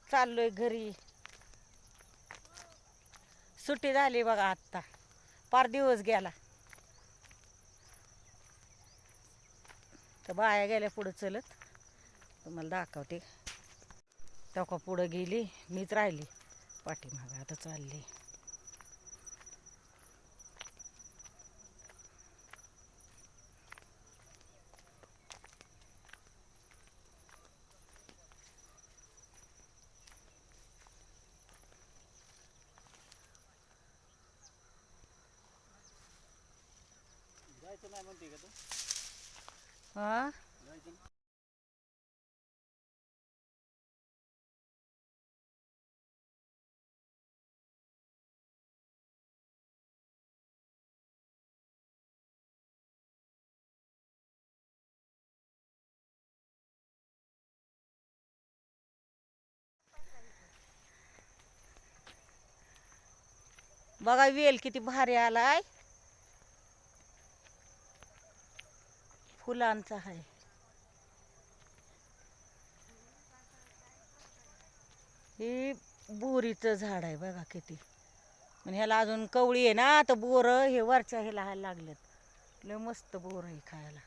चाललोय घरी. सुट्टी झाली बघा आत्ता, पार दिवस गेला. तर बाया गेल्या पुढं चलत, तुम्हाला दाखवते. तेव्हा पुढं गेली, मीच राहिली पाठीमागं. आता चालली. जायचं नाही म्हणते का तू? हा, बघा वेल किती भारी आलाय. फुलांचा आहे. हे बोरीचं झाड आहे बघा किती. आणि ह्याला अजून कवळी आहे ना, तर बोर हे वरच्या ह्याला लागलेत. लय मस्त बोर आहे खायला.